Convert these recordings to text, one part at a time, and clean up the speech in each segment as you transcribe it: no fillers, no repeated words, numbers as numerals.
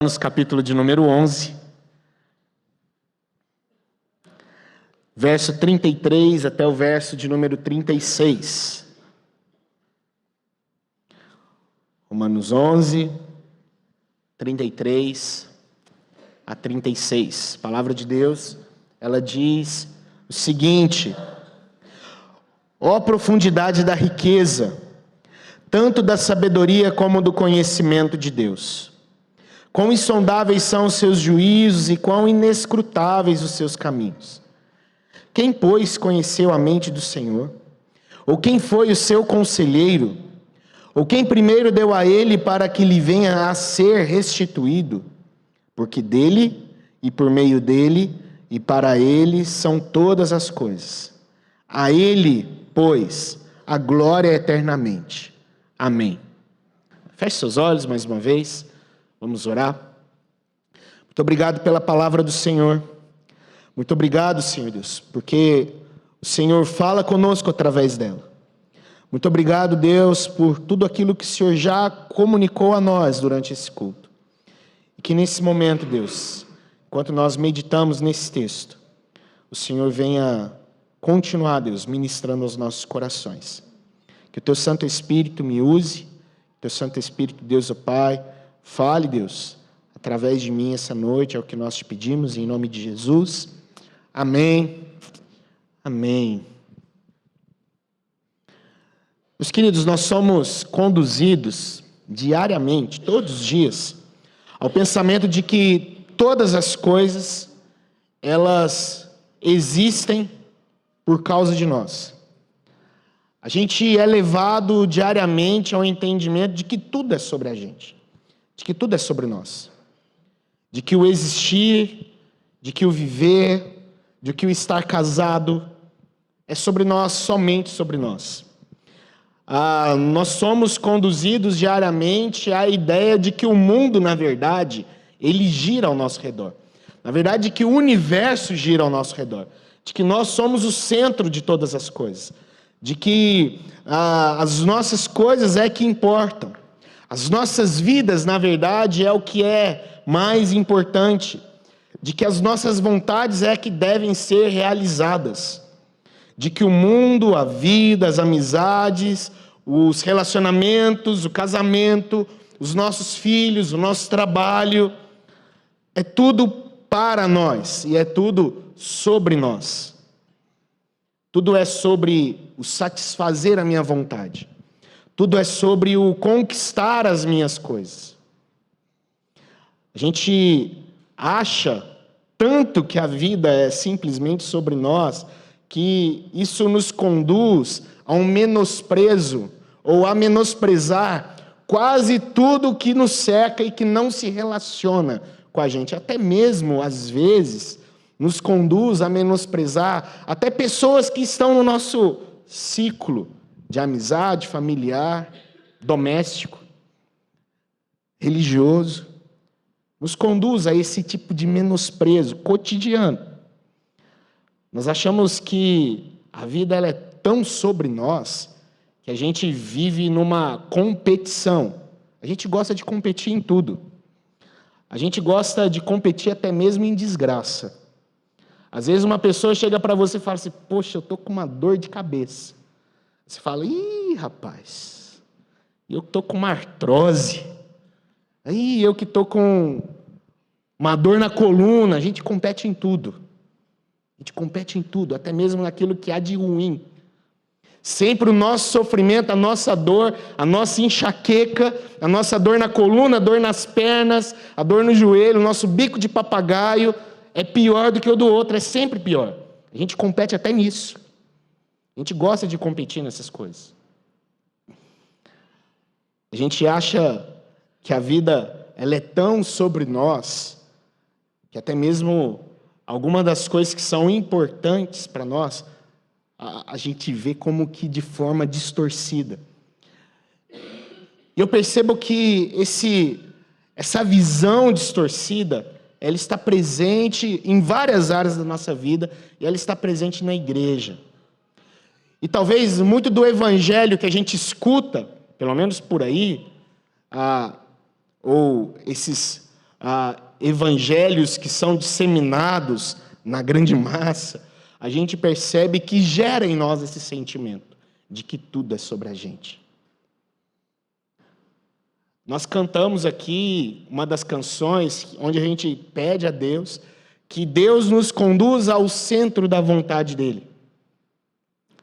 Romanos capítulo de número 11, verso 33 até o verso de número 36. Romanos 11, 33 a 36. A palavra de Deus, ela diz o seguinte: ó profundidade da riqueza, tanto da sabedoria como do conhecimento de Deus! Quão insondáveis são os seus juízos e quão inescrutáveis os seus caminhos. Quem, pois, conheceu a mente do Senhor? Ou quem foi o seu conselheiro? Ou quem primeiro deu a ele para que lhe venha a ser restituído? Porque dele, e por meio dele, e para ele são todas as coisas. A ele, pois, a glória eternamente. Amém. Feche seus olhos mais uma vez. Vamos orar. Muito obrigado pela palavra do Senhor. Muito obrigado, Senhor Deus, porque o Senhor fala conosco através dela. Muito obrigado, Deus, por tudo aquilo que o Senhor já comunicou a nós durante esse culto. E que nesse momento, Deus, enquanto nós meditamos nesse texto, o Senhor venha continuar, Deus, ministrando aos nossos corações. Que o Teu Santo Espírito me use, o Teu Santo Espírito, Deus, o Pai, fale, Deus, através de mim essa noite, é o que nós te pedimos, em nome de Jesus. Amém. Amém. Meus queridos, nós somos conduzidos diariamente, todos os dias, ao pensamento de que todas as coisas, elas existem por causa de nós. A gente é levado diariamente ao entendimento de que tudo é sobre a gente. De que tudo é sobre nós, de que o existir, de que o viver, de que o estar casado é sobre nós, somente sobre nós. Nós somos conduzidos diariamente à ideia de que o mundo, na verdade, ele gira ao nosso redor. Na verdade, que o universo gira ao nosso redor, de que nós somos o centro de todas as coisas, de que as nossas coisas é que importam. As nossas vidas, na verdade, é o que é mais importante, de que as nossas vontades é que devem ser realizadas, de que o mundo, a vida, as amizades, os relacionamentos, o casamento, os nossos filhos, o nosso trabalho, é tudo para nós e é tudo sobre nós. Tudo é sobre o satisfazer a minha vontade. Tudo é sobre o conquistar as minhas coisas. A gente acha tanto que a vida é simplesmente sobre nós, que isso nos conduz a um menosprezo, ou a menosprezar quase tudo que nos cerca e que não se relaciona com a gente. Até mesmo, às vezes, nos conduz a menosprezar até pessoas que estão no nosso ciclo de amizade, familiar, doméstico, religioso, nos conduz a esse tipo de menosprezo cotidiano. Nós achamos que a vida ela é tão sobre nós que a gente vive numa competição. A gente gosta de competir em tudo. A gente gosta de competir até mesmo em desgraça. Às vezes uma pessoa chega para você e fala assim: poxa, eu estou com uma dor de cabeça. Você fala: ih, rapaz, eu estou com uma artrose. Aí eu que estou com uma dor na coluna. A gente compete em tudo. A gente compete em tudo, até mesmo naquilo que há de ruim. Sempre o nosso sofrimento, a nossa dor, a nossa enxaqueca, a nossa dor na coluna, a dor nas pernas, a dor no joelho, o nosso bico de papagaio é pior do que o do outro, é sempre pior. A gente compete até nisso. A gente gosta de competir nessas coisas. A gente acha que a vida ela é tão sobre nós, que até mesmo algumas das coisas que são importantes para nós, a gente vê como que de forma distorcida. E eu percebo que essa visão distorcida, ela está presente em várias áreas da nossa vida, e ela está presente na igreja. E talvez muito do evangelho que a gente escuta, pelo menos por aí, ou esses evangelhos que são disseminados na grande massa, a gente percebe que gera em nós esse sentimento de que tudo é sobre a gente. Nós cantamos aqui uma das canções onde a gente pede a Deus que Deus nos conduza ao centro da vontade dEle.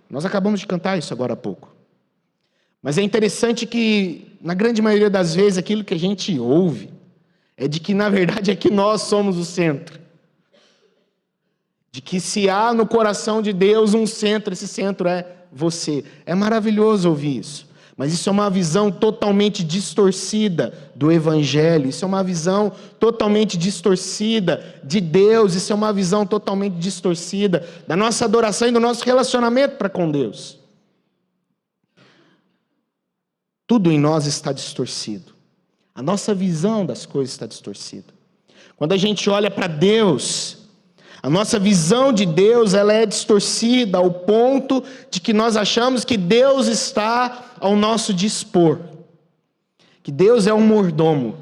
Nós acabamos de cantar isso agora há pouco. Mas é interessante que, na grande maioria das vezes, aquilo que a gente ouve é de que, na verdade, é que nós somos o centro. De que se há no coração de Deus um centro, esse centro é você. É maravilhoso ouvir isso. Mas isso é uma visão totalmente distorcida do Evangelho. Isso é uma visão totalmente distorcida de Deus. Isso é uma visão totalmente distorcida da nossa adoração e do nosso relacionamento para com Deus. Tudo em nós está distorcido. A nossa visão das coisas está distorcida. Quando a gente olha para Deus, a nossa visão de Deus, ela é distorcida ao ponto de que nós achamos que Deus está ao nosso dispor. Que Deus é um mordomo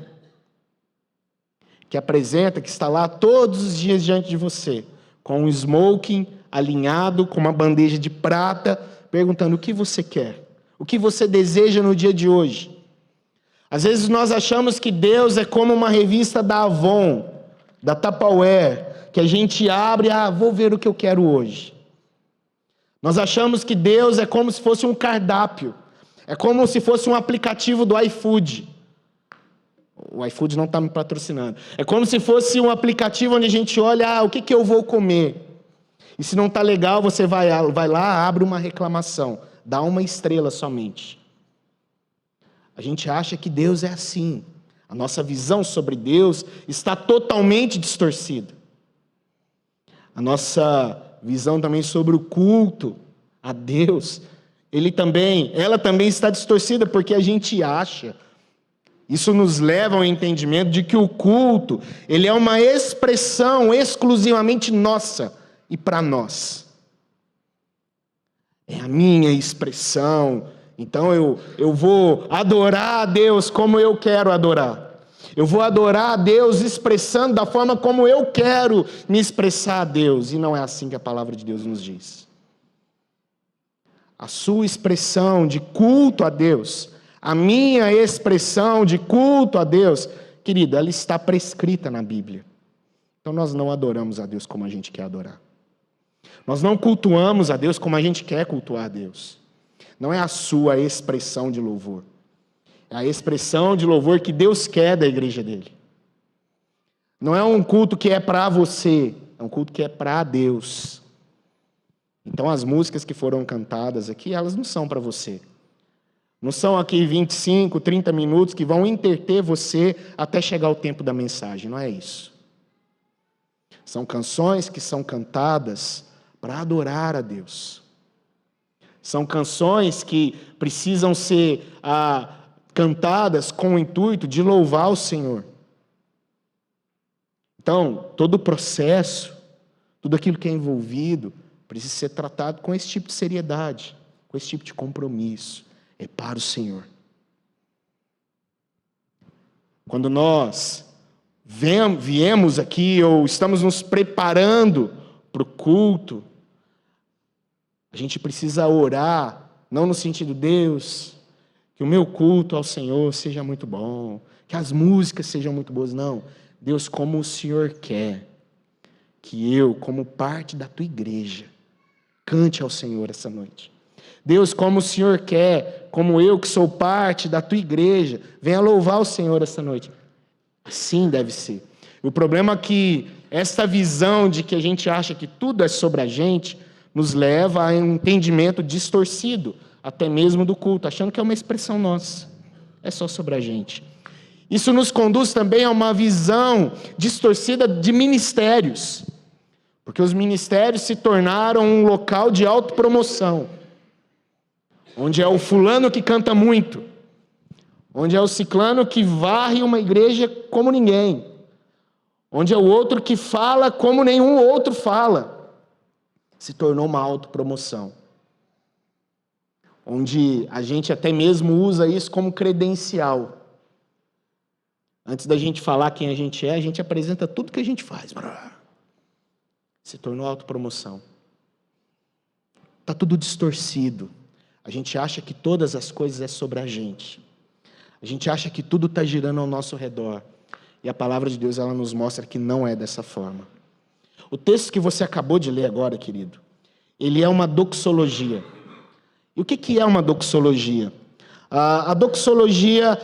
que apresenta, que está lá todos os dias diante de você, com um smoking alinhado, com uma bandeja de prata, perguntando o que você quer, o que você deseja no dia de hoje. Às vezes nós achamos que Deus é como uma revista da Avon, da Tupperware, que a gente abre, vou ver o que eu quero hoje. Nós achamos que Deus é como se fosse um cardápio, é como se fosse um aplicativo do iFood. O iFood não está me patrocinando. É como se fosse um aplicativo onde a gente olha, o que eu vou comer? E se não está legal, você vai lá, abre uma reclamação, dá uma estrela somente. A gente acha que Deus é assim. A nossa visão sobre Deus está totalmente distorcida. A nossa visão também sobre o culto a Deus, ela também está distorcida, porque a gente acha, isso nos leva ao entendimento de que o culto, ele é uma expressão exclusivamente nossa e para nós. É a minha expressão, então eu vou adorar a Deus como eu quero adorar. Eu vou adorar a Deus expressando da forma como eu quero me expressar a Deus. E não é assim que a palavra de Deus nos diz. A sua expressão de culto a Deus, a minha expressão de culto a Deus, querido, ela está prescrita na Bíblia. Então nós não adoramos a Deus como a gente quer adorar. Nós não cultuamos a Deus como a gente quer cultuar a Deus. Não é a sua expressão de louvor. É a expressão de louvor que Deus quer da igreja dele. Não é um culto que é para você, é um culto que é para Deus. Então as músicas que foram cantadas aqui, elas não são para você. Não são aqui 25, 30 minutos que vão entreter você até chegar o tempo da mensagem, não é isso. São canções que são cantadas para adorar a Deus. São canções que precisam ser cantadas com o intuito de louvar o Senhor. Então, todo o processo, tudo aquilo que é envolvido, precisa ser tratado com esse tipo de seriedade, com esse tipo de compromisso. É para o Senhor. Quando nós viemos aqui, ou estamos nos preparando para o culto, a gente precisa orar, não no sentido, Deus, que o meu culto ao Senhor seja muito bom, que as músicas sejam muito boas. Não, Deus, como o Senhor quer que eu, como parte da tua igreja, cante ao Senhor essa noite. Deus, como o Senhor quer, como eu que sou parte da tua igreja, venha louvar o Senhor essa noite. Assim deve ser. O problema é que essa visão de que a gente acha que tudo é sobre a gente, nos leva a um entendimento distorcido, até mesmo do culto, achando que é uma expressão nossa, é só sobre a gente. Isso nos conduz também a uma visão distorcida de ministérios, porque os ministérios se tornaram um local de autopromoção, onde é o fulano que canta muito, onde é o ciclano que varre uma igreja como ninguém, onde é o outro que fala como nenhum outro fala. Se tornou uma autopromoção, onde a gente até mesmo usa isso como credencial. Antes da gente falar quem a gente apresenta tudo que a gente faz. Se tornou autopromoção. Está tudo distorcido. A gente acha que todas as coisas é sobre a gente. A gente acha que tudo está girando ao nosso redor. E a palavra de Deus, ela nos mostra que não é dessa forma. O texto que você acabou de ler agora, querido, ele é uma doxologia. E o que é uma doxologia? A doxologia,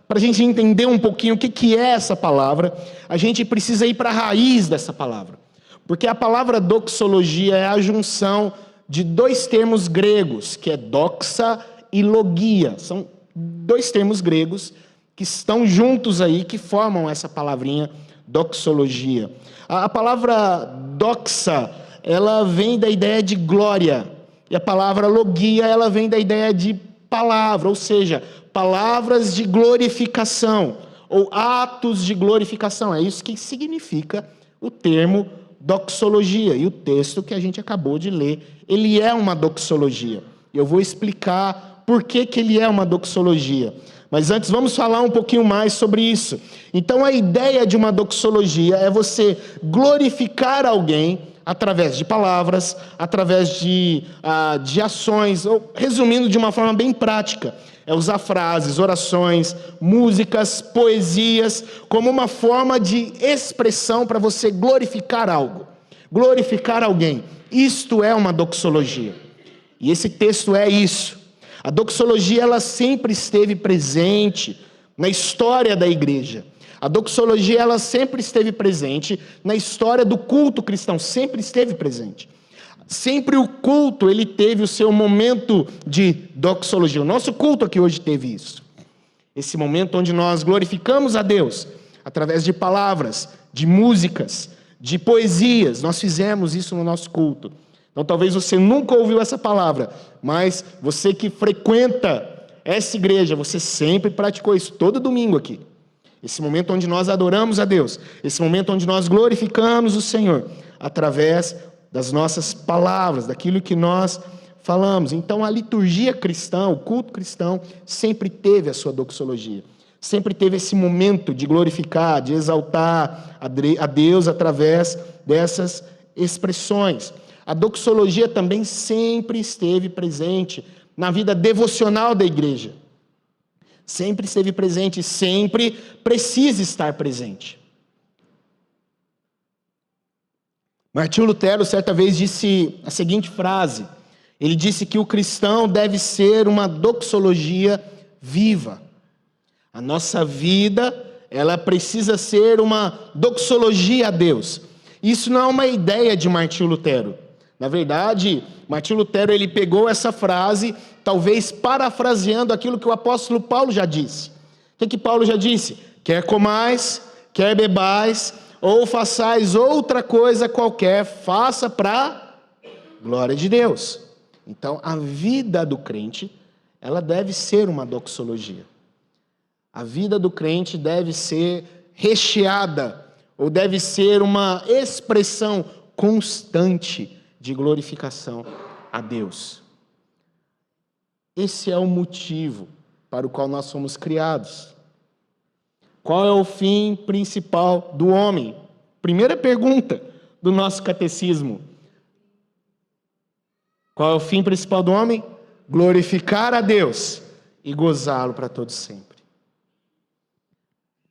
para a gente entender um pouquinho o que é essa palavra, a gente precisa ir para a raiz dessa palavra. Porque a palavra doxologia é a junção de dois termos gregos, que é doxa e logia. São dois termos gregos que estão juntos aí, que formam essa palavrinha doxologia. A palavra doxa, ela vem da ideia de glória. E a palavra logia, ela vem da ideia de palavra, ou seja, palavras de glorificação, ou atos de glorificação. É isso que significa o termo doxologia. E o texto que a gente acabou de ler, ele é uma doxologia. Eu vou explicar por que ele é uma doxologia. Mas antes, vamos falar um pouquinho mais sobre isso. Então, a ideia de uma doxologia é você glorificar alguém através de palavras, através de ações, ou resumindo de uma forma bem prática, é usar frases, orações, músicas, poesias, como uma forma de expressão para você glorificar algo, glorificar alguém. Isto é uma doxologia. E esse texto é isso. A doxologia, ela sempre esteve presente na história da igreja. A doxologia, ela sempre esteve presente na história do culto cristão, sempre esteve presente. Sempre o culto, ele teve o seu momento de doxologia. O nosso culto aqui hoje teve isso. Esse momento onde nós glorificamos a Deus, através de palavras, de músicas, de poesias. Nós fizemos isso no nosso culto. Então talvez você nunca ouviu essa palavra, mas você que frequenta essa igreja, você sempre praticou isso, todo domingo aqui. Esse momento onde nós adoramos a Deus, esse momento onde nós glorificamos o Senhor, através das nossas palavras, daquilo que nós falamos. Então a liturgia cristã, o culto cristão, sempre teve a sua doxologia. Sempre teve esse momento de glorificar, de exaltar a Deus através dessas expressões. A doxologia também sempre esteve presente na vida devocional da igreja. Sempre esteve presente, sempre precisa estar presente. Martinho Lutero, certa vez, disse a seguinte frase. Ele disse que o cristão deve ser uma doxologia viva. A nossa vida, ela precisa ser uma doxologia a Deus. Isso não é uma ideia de Martinho Lutero. Na verdade, Martinho Lutero, ele pegou essa frase, talvez parafraseando aquilo que o apóstolo Paulo já disse. O que Paulo já disse? Quer comais, quer bebais, ou façais outra coisa qualquer, faça para glória de Deus. Então, a vida do crente, ela deve ser uma doxologia. A vida do crente deve ser recheada, ou deve ser uma expressão constante de glorificação a Deus. Esse é o motivo para o qual nós fomos criados. Qual é o fim principal do homem? Primeira pergunta do nosso catecismo. Qual é o fim principal do homem? Glorificar a Deus e gozá-lo para todo sempre.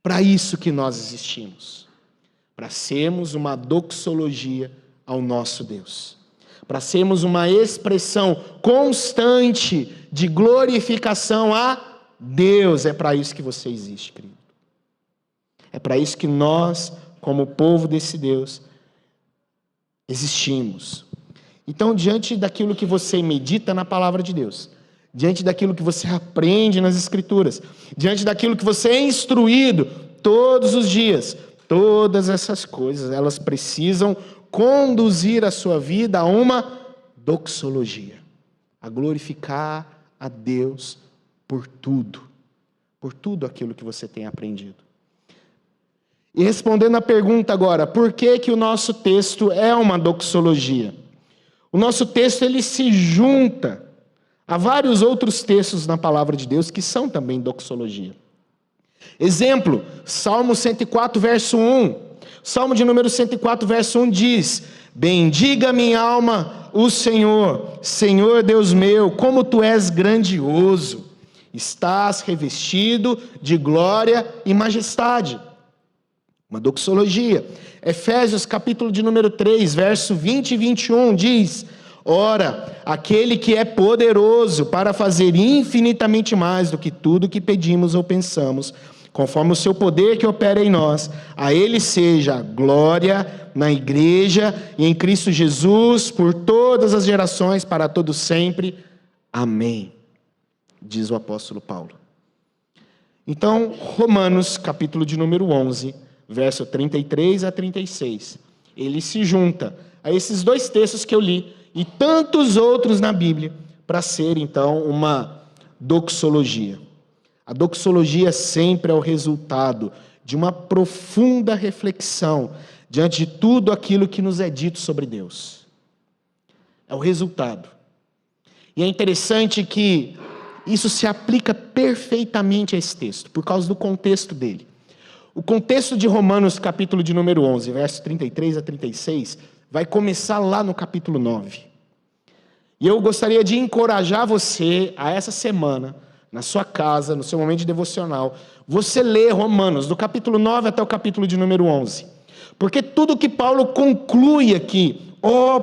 Para isso que nós existimos. Para sermos uma doxologia ao nosso Deus. Para sermos uma expressão constante de glorificação a Deus. É para isso que você existe, querido. É para isso que nós, como povo desse Deus, existimos. Então, diante daquilo que você medita na palavra de Deus, diante daquilo que você aprende nas Escrituras, diante daquilo que você é instruído todos os dias, todas essas coisas, elas precisam conduzir a sua vida a uma doxologia, a glorificar a Deus por tudo aquilo que você tem aprendido. E respondendo à pergunta agora, por que o nosso texto é uma doxologia? O nosso texto, ele se junta a vários outros textos na palavra de Deus que são também doxologia. Exemplo, Salmo 104, verso 1. Salmo de número 104, verso 1 diz: bendiga minha alma o Senhor, Senhor Deus meu, como tu és grandioso, estás revestido de glória e majestade. Uma doxologia. Efésios capítulo de número 3, verso 20 e 21 diz: ora, aquele que é poderoso para fazer infinitamente mais do que tudo que pedimos ou pensamos, conforme o seu poder que opera em nós, a ele seja glória na igreja e em Cristo Jesus, por todas as gerações, para todos sempre. Amém. Diz o apóstolo Paulo. Então, Romanos, capítulo de número 11, verso 33 a 36, ele se junta a esses dois textos que eu li e tantos outros na Bíblia, para ser, então, uma doxologia. A doxologia sempre é o resultado de uma profunda reflexão diante de tudo aquilo que nos é dito sobre Deus. É o resultado. E é interessante que isso se aplica perfeitamente a esse texto, por causa do contexto dele. O contexto de Romanos, capítulo de número 11, versos 33 a 36, vai começar lá no capítulo 9. E eu gostaria de encorajar você a essa semana, na sua casa, no seu momento de devocional, você lê Romanos, do capítulo 9 até o capítulo de número 11. Porque tudo que Paulo conclui aqui,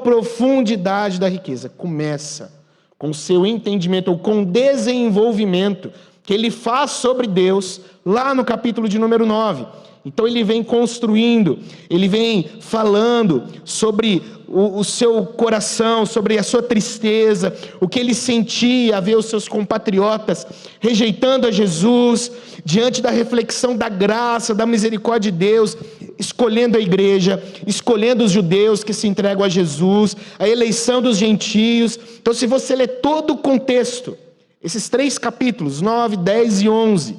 profundidade da riqueza, começa com o seu entendimento, ou com o desenvolvimento que ele faz sobre Deus, lá no capítulo de número 9. Então ele vem construindo, ele vem falando sobre o seu coração, sobre a sua tristeza, o que ele sentia a ver os seus compatriotas rejeitando a Jesus, diante da reflexão da graça, da misericórdia de Deus, escolhendo a igreja, escolhendo os judeus que se entregam a Jesus, a eleição dos gentios. Então, se você ler todo o contexto, esses 3 capítulos, 9, 10 e 11,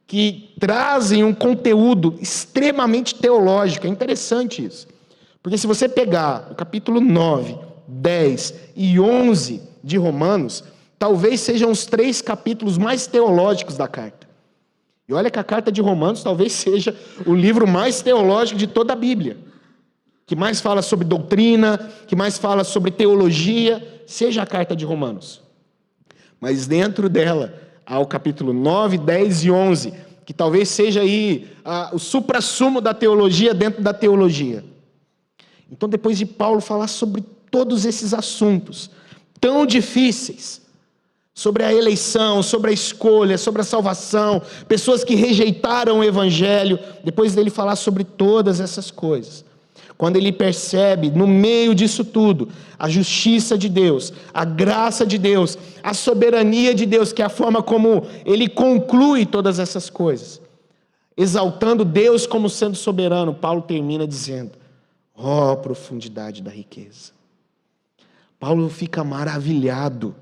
que trazem um conteúdo extremamente teológico, é interessante isso. Porque se você pegar o capítulo 9, 10 e 11 de Romanos, talvez sejam os 3 capítulos mais teológicos da carta. E olha que a carta de Romanos talvez seja o livro mais teológico de toda a Bíblia, que mais fala sobre doutrina, que mais fala sobre teologia, seja a carta de Romanos. Mas dentro dela há o capítulo 9, 10 e 11, que talvez seja aí o suprassumo da teologia dentro da teologia. Então, depois de Paulo falar sobre todos esses assuntos tão difíceis, sobre a eleição, sobre a escolha, sobre a salvação, pessoas que rejeitaram o evangelho, depois dele falar sobre todas essas coisas, quando ele percebe, no meio disso tudo, a justiça de Deus, a graça de Deus, a soberania de Deus, que é a forma como ele conclui todas essas coisas, exaltando Deus como sendo soberano, Paulo termina dizendo: profundidade da riqueza. Paulo fica maravilhado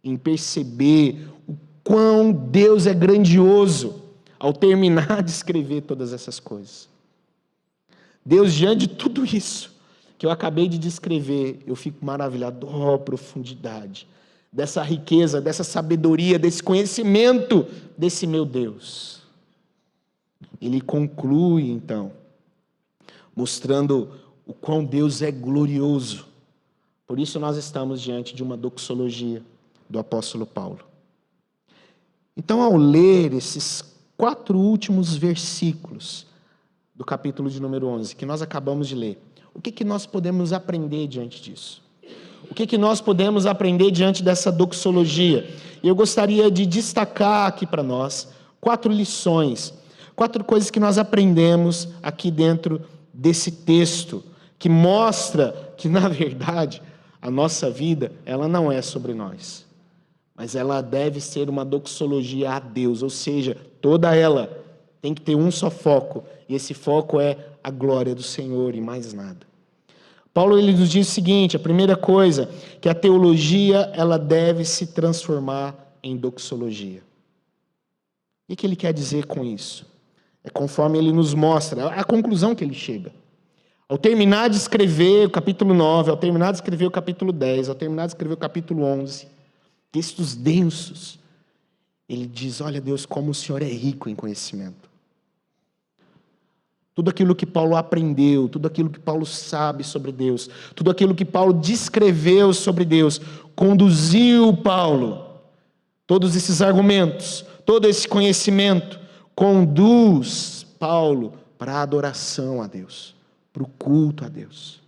em perceber o quão Deus é grandioso ao terminar de escrever todas essas coisas. Deus, diante de tudo isso que eu acabei de descrever, eu fico maravilhado, profundidade dessa riqueza, dessa sabedoria, desse conhecimento desse meu Deus. Ele conclui, então, mostrando o quão Deus é glorioso. Por isso nós estamos diante de uma doxologia do apóstolo Paulo. Então, ao ler esses 4 últimos versículos do capítulo de número 11, que nós acabamos de ler, o que nós podemos aprender diante disso? O que nós podemos aprender diante dessa doxologia? E eu gostaria de destacar aqui para nós 4 lições, 4 coisas que nós aprendemos aqui dentro desse texto, que mostra que, na verdade, a nossa vida, ela não é sobre nós, mas ela deve ser uma doxologia a Deus, ou seja, toda ela tem que ter um só foco, e esse foco é a glória do Senhor e mais nada. Paulo ele nos diz o seguinte, a primeira coisa, que a teologia ela deve se transformar em doxologia. O que ele quer dizer com isso? É conforme ele nos mostra, a conclusão que ele chega. Ao terminar de escrever o capítulo 9, ao terminar de escrever o capítulo 10, ao terminar de escrever o capítulo 11, textos densos, ele diz: olha, Deus, como o Senhor é rico em conhecimento. Tudo aquilo que Paulo aprendeu, tudo aquilo que Paulo sabe sobre Deus, tudo aquilo que Paulo descreveu sobre Deus, conduziu Paulo. Todos esses argumentos, todo esse conhecimento, conduz Paulo para a adoração a Deus, para o culto a Deus.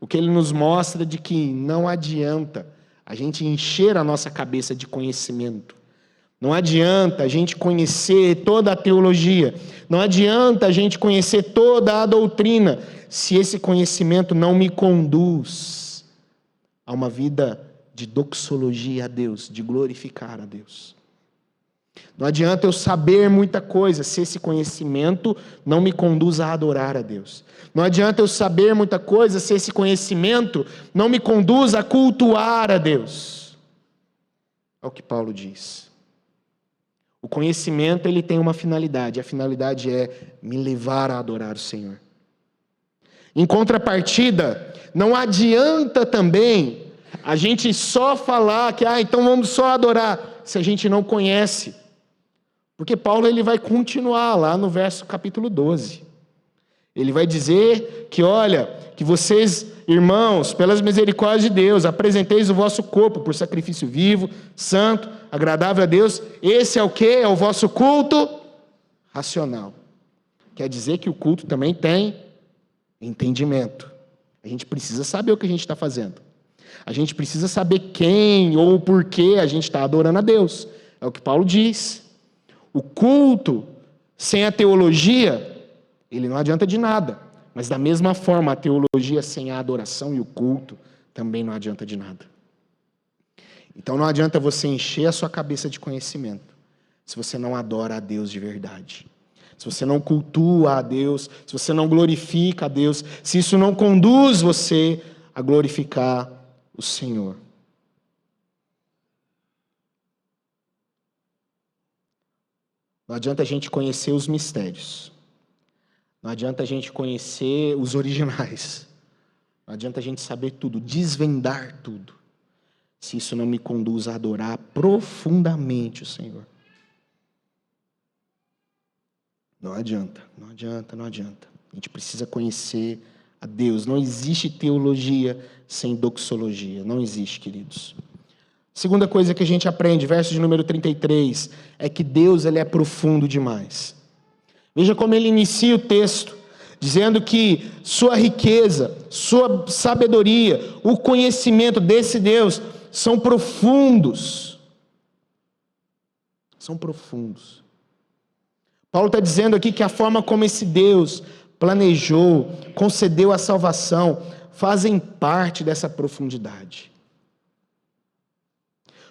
O que ele nos mostra de que não adianta a gente encher a nossa cabeça de conhecimento. Não adianta a gente conhecer toda a teologia, não adianta a gente conhecer toda a doutrina, se esse conhecimento não me conduz a uma vida de doxologia a Deus, de glorificar a Deus. Não adianta eu saber muita coisa, se esse conhecimento não me conduz a adorar a Deus. Não adianta eu saber muita coisa, se esse conhecimento não me conduz a cultuar a Deus. É o que Paulo diz. O conhecimento, ele tem uma finalidade. A finalidade é me levar a adorar o Senhor. Em contrapartida, não adianta também a gente só falar que, então vamos só adorar, se a gente não conhece. Porque Paulo, ele vai continuar lá no capítulo 12. Ele vai dizer que, olha, que vocês, irmãos, pelas misericórdias de Deus, apresenteis o vosso corpo por sacrifício vivo, santo, agradável a Deus. Esse é o quê? É o vosso culto racional. Quer dizer que o culto também tem entendimento. A gente precisa saber o que a gente está fazendo. A gente precisa saber quem ou por que a gente está adorando a Deus. É o que Paulo diz. O culto sem a teologia, ele não adianta de nada. Mas da mesma forma, a teologia sem a adoração e o culto também não adianta de nada. Então não adianta você encher a sua cabeça de conhecimento se você não adora a Deus de verdade. Se você não cultua a Deus, se você não glorifica a Deus, se isso não conduz você a glorificar o Senhor. Não adianta a gente conhecer os mistérios. Não adianta a gente conhecer os originais. Não adianta a gente saber tudo, desvendar tudo, se isso não me conduz a adorar profundamente o Senhor. Não adianta, não adianta, não adianta. A gente precisa conhecer a Deus. Não existe teologia sem doxologia. Não existe, queridos. Segunda coisa que a gente aprende, verso de número 33, é que Deus, ele é profundo demais. Veja como ele inicia o texto, dizendo que sua riqueza, sua sabedoria, o conhecimento desse Deus são profundos. São profundos. Paulo está dizendo aqui que a forma como esse Deus planejou, concedeu a salvação, fazem parte dessa profundidade.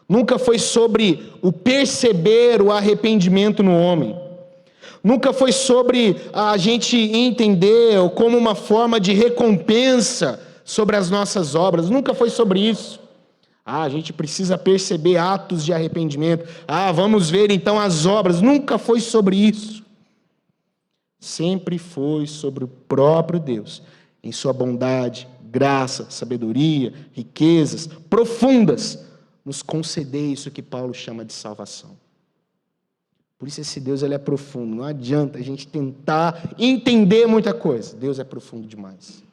Nunca foi sobre o perceber o arrependimento no homem. Nunca foi sobre a gente entender como uma forma de recompensa sobre as nossas obras. Nunca foi sobre isso. A gente precisa perceber atos de arrependimento. Vamos ver então as obras. Nunca foi sobre isso. Sempre foi sobre o próprio Deus, em sua bondade, graça, sabedoria, riquezas profundas, nos conceder isso que Paulo chama de salvação. Por isso esse Deus, ele é profundo. Não adianta a gente tentar entender muita coisa. Deus é profundo demais.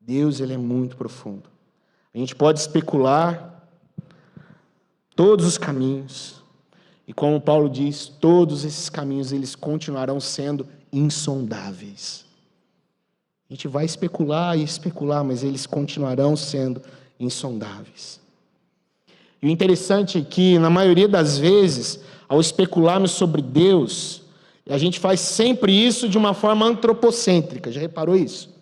Deus, ele é muito profundo. A gente pode especular todos os caminhos. E como Paulo diz, todos esses caminhos, eles continuarão sendo insondáveis. A gente vai especular e especular, mas eles continuarão sendo insondáveis. E o interessante é que, na maioria das vezes, ao especularmos sobre Deus, a gente faz sempre isso de uma forma antropocêntrica. Já reparou isso?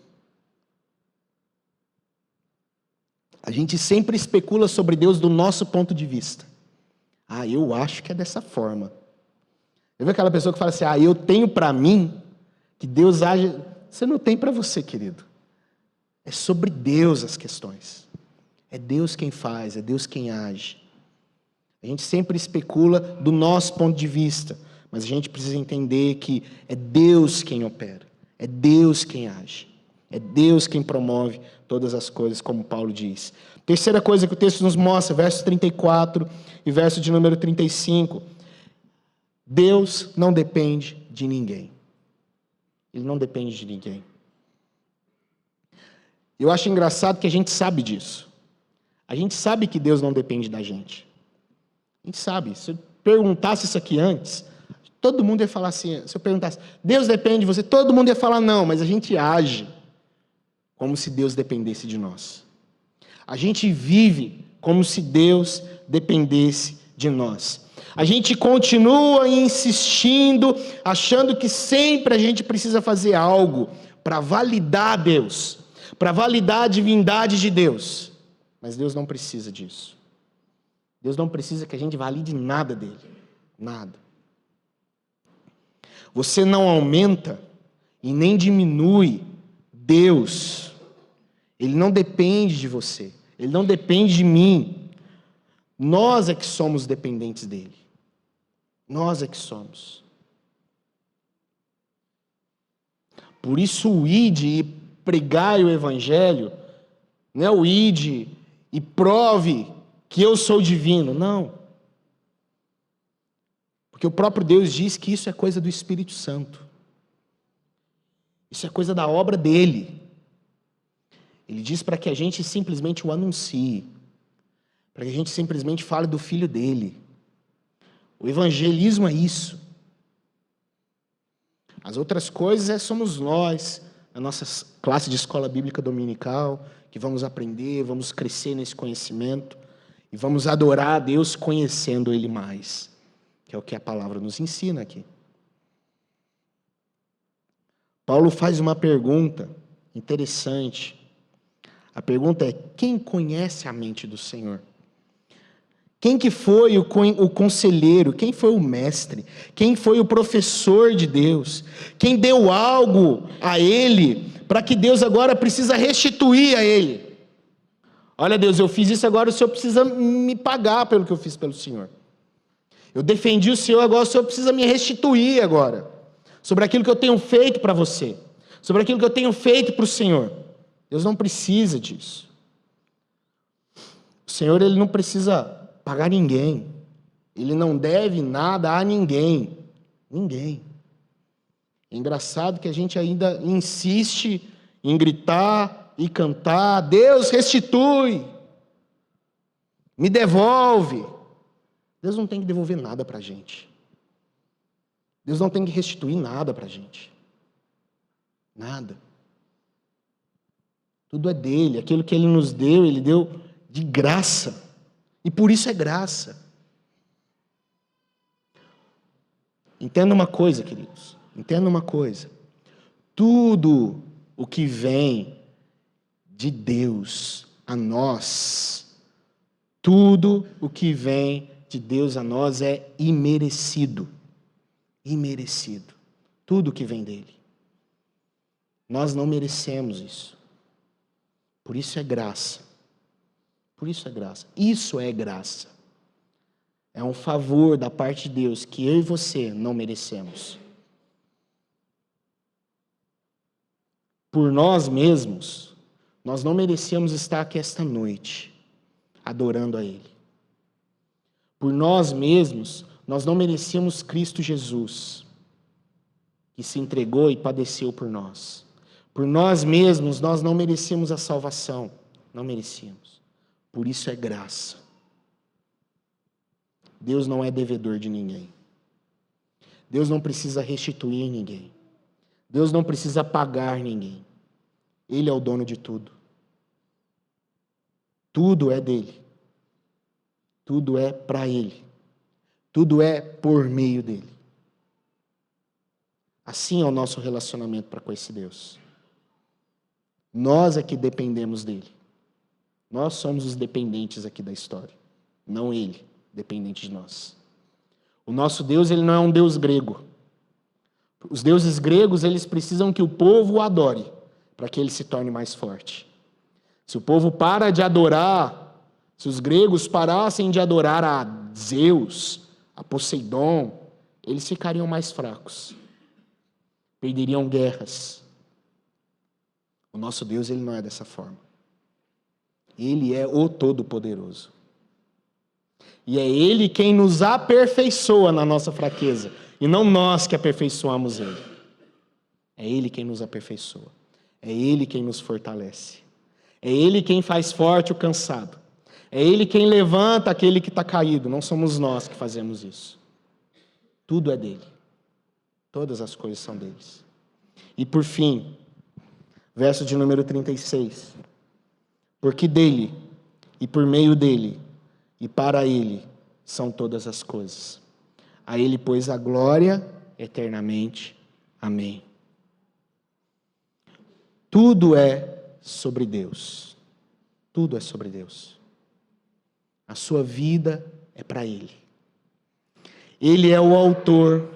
A gente sempre especula sobre Deus do nosso ponto de vista. Eu acho que é dessa forma. Eu vejo aquela pessoa que fala assim, eu tenho para mim que Deus age. Você não tem para você, querido. É sobre Deus as questões. É Deus quem faz, é Deus quem age. A gente sempre especula do nosso ponto de vista, mas a gente precisa entender que é Deus quem opera, é Deus quem age. É Deus quem promove todas as coisas, como Paulo diz. Terceira coisa que o texto nos mostra, verso 34 e verso de número 35. Deus não depende de ninguém. Ele não depende de ninguém. Eu acho engraçado que a gente sabe disso. A gente sabe que Deus não depende da gente. A gente sabe. Se eu perguntasse isso aqui antes, todo mundo ia falar assim. Se eu perguntasse, Deus depende de você, todo mundo ia falar não, mas a gente age como se Deus dependesse de nós. A gente vive como se Deus dependesse de nós. A gente continua insistindo, achando que sempre a gente precisa fazer algo para validar Deus, para validar a divindade de Deus. Mas Deus não precisa disso. Deus não precisa que a gente valide nada dele. Nada. Você não aumenta e nem diminui Deus. Ele não depende de você. Ele não depende de mim. Nós é que somos dependentes dele. Nós é que somos. Por isso o ide e pregai o evangelho, não é o ide e prove que eu sou divino, não. Porque o próprio Deus diz que isso é coisa do Espírito Santo. Isso é coisa da obra dele. Ele diz para que a gente simplesmente o anuncie, para que a gente simplesmente fale do Filho dele. O evangelismo é isso. As outras coisas somos nós, a nossa classe de escola bíblica dominical, que vamos aprender, vamos crescer nesse conhecimento e vamos adorar a Deus conhecendo Ele mais, que é o que a palavra nos ensina aqui. Paulo faz uma pergunta interessante. A pergunta é: quem conhece a mente do Senhor? Quem que foi o conselheiro? Quem foi o mestre? Quem foi o professor de Deus? Quem deu algo a ele para que Deus agora precisa restituir a ele? Olha, Deus, eu fiz isso, agora o Senhor precisa me pagar pelo que eu fiz pelo Senhor. Eu defendi o Senhor, agora o Senhor precisa me restituir agora. Sobre aquilo que eu tenho feito para você. Sobre aquilo que eu tenho feito para o Senhor. Deus não precisa disso. O Senhor, Ele não precisa pagar ninguém. Ele não deve nada a ninguém. Ninguém. É engraçado que a gente ainda insiste em gritar e cantar: Deus, restitui, me devolve. Deus não tem que devolver nada para a gente. Deus não tem que restituir nada para a gente. Nada. Tudo é dele. Aquilo que ele nos deu, ele deu de graça. E por isso é graça. Entenda uma coisa, queridos. Entenda uma coisa. Tudo o que vem de Deus a nós, tudo o que vem de Deus a nós é imerecido. Imerecido. Tudo o que vem dele. Nós não merecemos isso. Por isso é graça. Por isso é graça. Isso é graça. É um favor da parte de Deus que eu e você não merecemos. Por nós mesmos, nós não merecemos estar aqui esta noite, adorando a Ele. Por nós mesmos, nós não merecemos Cristo Jesus, que se entregou e padeceu por nós. Por nós mesmos, nós não merecemos a salvação. Não merecíamos. Por isso é graça. Deus não é devedor de ninguém. Deus não precisa restituir ninguém. Deus não precisa pagar ninguém. Ele é o dono de tudo. Tudo é dele. Tudo é para ele. Tudo é por meio dele. Assim é o nosso relacionamento para com esse Deus. Nós é que dependemos dele. Nós somos os dependentes aqui da história. Não ele, dependente de nós. O nosso Deus, ele não é um Deus grego. Os deuses gregos, eles precisam que o povo o adore, para que ele se torne mais forte. Se o povo para de adorar, se os gregos parassem de adorar a Zeus, a Poseidon, eles ficariam mais fracos. Perderiam guerras. O nosso Deus, ele não é dessa forma. Ele é o Todo-Poderoso. E é Ele quem nos aperfeiçoa na nossa fraqueza, e não nós que aperfeiçoamos Ele. É Ele quem nos aperfeiçoa. É Ele quem nos fortalece. É Ele quem faz forte o cansado. É Ele quem levanta aquele que está caído. Não somos nós que fazemos isso. Tudo é dele. Todas as coisas são deles. E por fim, verso de número 36. Porque dele, e por meio dele, e para ele, são todas as coisas. A ele, pois, a glória eternamente. Amém. Tudo é sobre Deus. Tudo é sobre Deus. A sua vida é para Ele. Ele é o autor,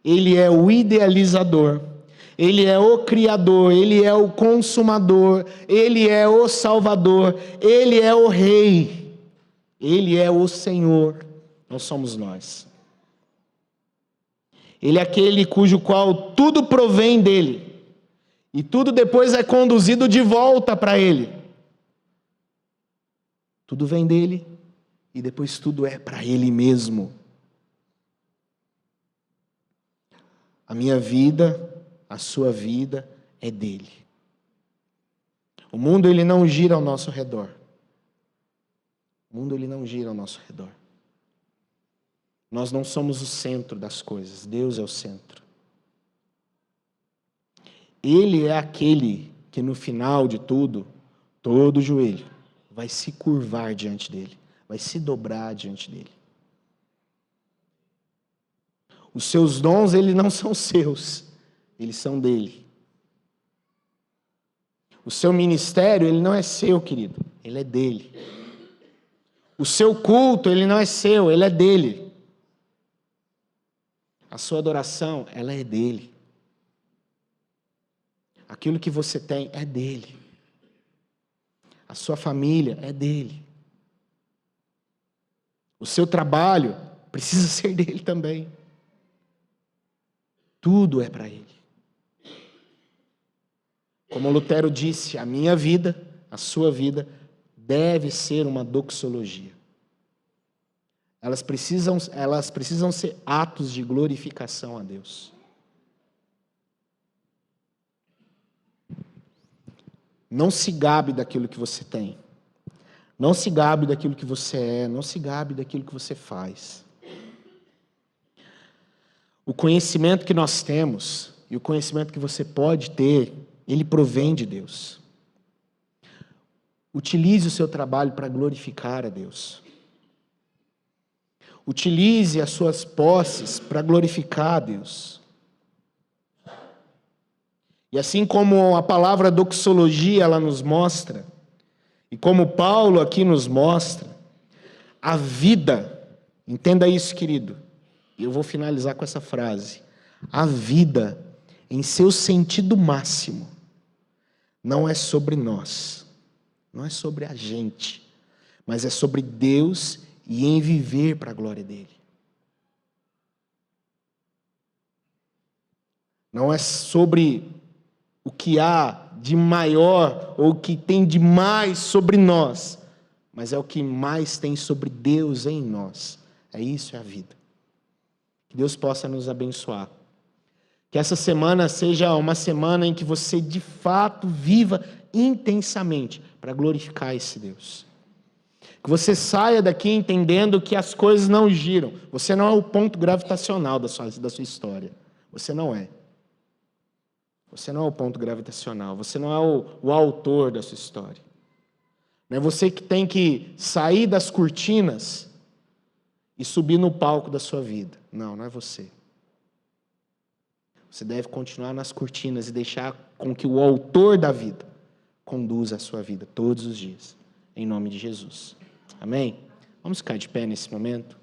Ele é o idealizador, Ele é o criador, Ele é o consumador, Ele é o salvador, Ele é o rei, Ele é o Senhor, não somos nós. Ele é aquele cujo qual tudo provém dele, e tudo depois é conduzido de volta para Ele. Tudo vem dele, e depois tudo é para Ele mesmo. A minha vida, a sua vida é dele. O mundo, ele não gira ao nosso redor. O mundo, ele não gira ao nosso redor. Nós não somos o centro das coisas. Deus é o centro. Ele é aquele que no final de tudo, todo joelho vai se curvar diante dele, vai se dobrar diante dele. Os seus dons, eles não são seus, eles são dele. O seu ministério, ele não é seu, querido, ele é dele. O seu culto, ele não é seu, ele é dele. A sua adoração, ela é dele. Aquilo que você tem é dele. A sua família é dele. O seu trabalho precisa ser dele também. Tudo é para Ele. Como Lutero disse, a minha vida, a sua vida, deve ser uma doxologia. Elas precisam ser atos de glorificação a Deus. Não se gabe daquilo que você tem. Não se gabe daquilo que você é. Não se gabe daquilo que você faz. O conhecimento que nós temos e o conhecimento que você pode ter, ele provém de Deus. Utilize o seu trabalho para glorificar a Deus. Utilize as suas posses para glorificar a Deus. E assim como a palavra doxologia ela nos mostra, e como Paulo aqui nos mostra, a vida, entenda isso, querido, e eu vou finalizar com essa frase: a vida, em seu sentido máximo, não é sobre nós, não é sobre a gente, mas é sobre Deus e em viver para a glória dele. Não é sobre o que há de maior ou o que tem de mais sobre nós, mas é o que mais tem sobre Deus em nós. É isso, é a vida. Que Deus possa nos abençoar. Que essa semana seja uma semana em que você de fato viva intensamente para glorificar esse Deus. Que você saia daqui entendendo que as coisas não giram. Você não é o ponto gravitacional da sua história. Você não é. Você não é o ponto gravitacional. Você não é o autor da sua história. Não é você que tem que sair das cortinas e subir no palco da sua vida. Não, não é você. Você deve continuar nas cortinas e deixar com que o autor da vida conduza a sua vida todos os dias. Em nome de Jesus. Amém? Vamos ficar de pé nesse momento?